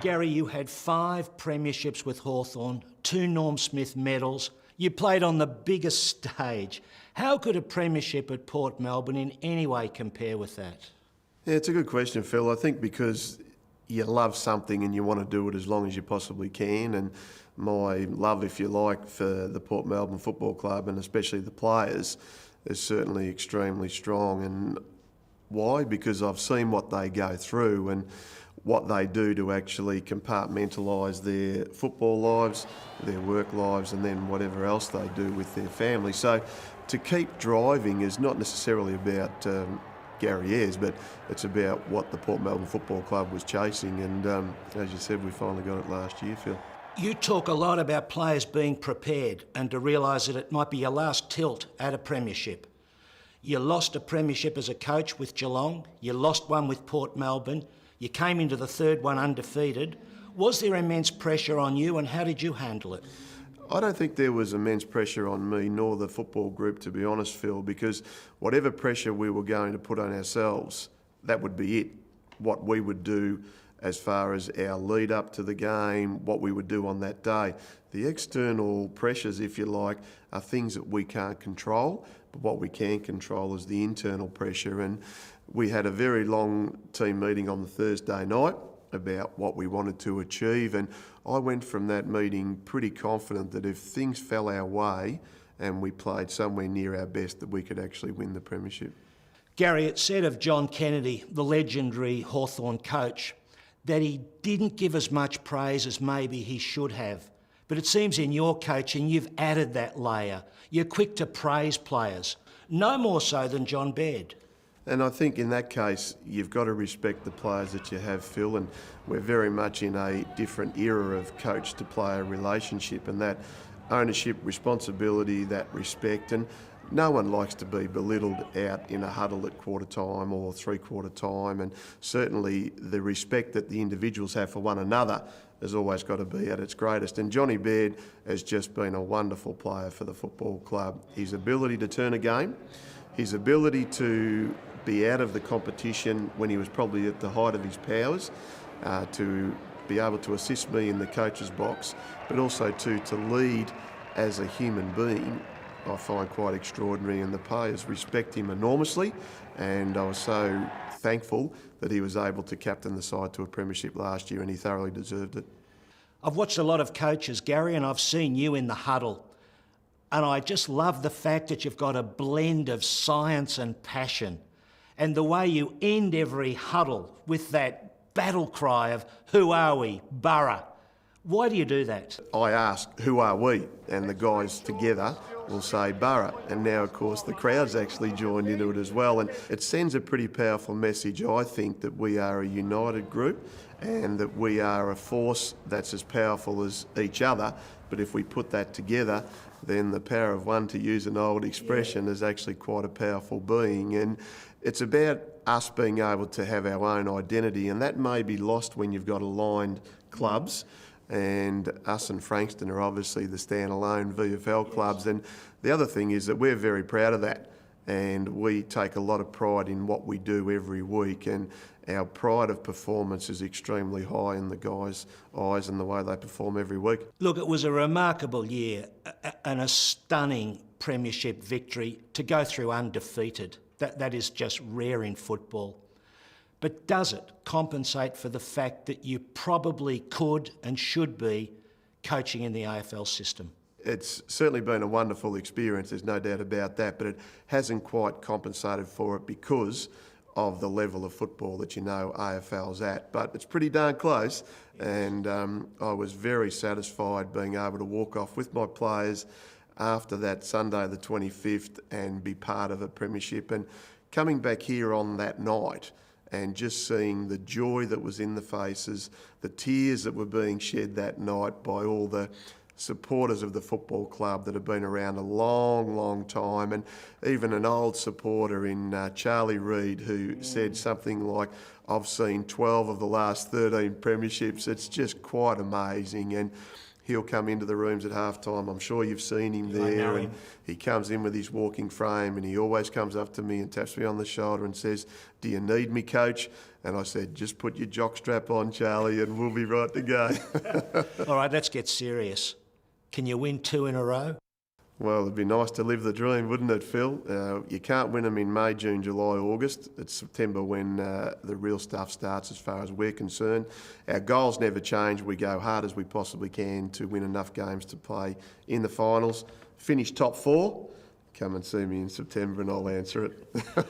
Gary, you had 5 premierships with Hawthorn, 2 Norm Smith medals. You played on the biggest stage. How could a premiership at Port Melbourne in any way compare with that? Yeah, it's a good question, Phil. I think because you love something and you want to do it as long as you possibly can, and my love, if you like, for the Port Melbourne Football Club and especially the players is certainly extremely strong. And why? Because I've seen what they go through and what they do to actually compartmentalise their football lives, their work lives, and then whatever else they do with their family. So to keep driving is not necessarily about Gary Ayres, but it's about what the Port Melbourne Football Club was chasing. And as you said, we finally got it last year, Phil. You talk a lot about players being prepared and to realise that it might be your last tilt at a premiership. You lost a premiership as a coach with Geelong. You lost one with Port Melbourne. You came into the third one undefeated. Was there immense pressure on you, and how did you handle it? I don't think there was immense pressure on me nor the football group, to be honest, Phil, because whatever pressure we were going to put on ourselves, that would be it. What we would do as far as our lead up to the game, what we would do on that day. The external pressures, if you like, are things that we can't control, but what we can control is the internal pressure. And we had a very long team meeting on the Thursday night about what we wanted to achieve, and I went from that meeting pretty confident that if things fell our way and we played somewhere near our best, that we could actually win the premiership. Gary, it's said of John Kennedy, the legendary Hawthorn coach, that he didn't give as much praise as maybe he should have. But it seems in your coaching you've added that layer. You're quick to praise players, no more so than John Baird. And I think in that case, you've got to respect the players that you have, Phil, and we're very much in a different era of coach-to-player relationship, and that ownership, responsibility, that respect, and no one likes to be belittled out in a huddle at quarter time or three-quarter time, and certainly the respect that the individuals have for one another has always got to be at its greatest. And Johnny Baird has just been a wonderful player for the football club. His ability to turn a game, his ability to be out of the competition when he was probably at the height of his powers, to be able to assist me in the coach's box, but also to lead as a human being, I find quite extraordinary, and the players respect him enormously, and I was so thankful that he was able to captain the side to a premiership last year, and he thoroughly deserved it. I've watched a lot of coaches, Gary, and I've seen you in the huddle, and I just love the fact that you've got a blend of science and passion, and the way you end every huddle with that battle cry of, "Who are we? Borough." Why do you do that? I ask, "Who are we?" And the guys together will say Borough. And now, of course, the crowd's actually joined into it as well. And it sends a pretty powerful message, I think, that we are a united group and that we are a force that's as powerful as each other. But if we put that together, then the power of one, to use an old expression, is actually quite a powerful being. And it's about us being able to have our own identity, and that may be lost when you've got aligned clubs. And us and Frankston are obviously the standalone VFL clubs. And the other thing is that we're very proud of that, and we take a lot of pride in what we do every week, and our pride of performance is extremely high in the guys' eyes and the way they perform every week. Look, it was a remarkable year and a stunning premiership victory to go through undefeated. That is just rare in football. But does it compensate for the fact that you probably could and should be coaching in the AFL system? It's certainly been a wonderful experience, there's no doubt about that, but it hasn't quite compensated for it because of the level of football that AFL's at. But it's pretty darn close, and I was very satisfied being able to walk off with my players after that Sunday the 25th and be part of a premiership. And coming back here on that night and just seeing the joy that was in the faces, the tears that were being shed that night by all the supporters of the football club that have been around a long, long time, and even an old supporter in Charlie Reid who said something like, "I've seen 12 of the last 13 premierships." It's just quite amazing. And he'll come into the rooms at halftime. I'm sure you've seen him there. And he comes in with his walking frame, and he always comes up to me and taps me on the shoulder and says, "Do you need me, coach?" And I said, just put your jockstrap on, Charlie, and we'll be right to go. All right, let's get serious. Can you win 2 in a row? Well, it'd be nice to live the dream, wouldn't it, Phil? You can't win them in May, June, July, August. It's September when the real stuff starts as far as we're concerned. Our goals never change. We go hard as we possibly can to win enough games to play in the finals. Finish top 4. Come and see me in September and I'll answer it.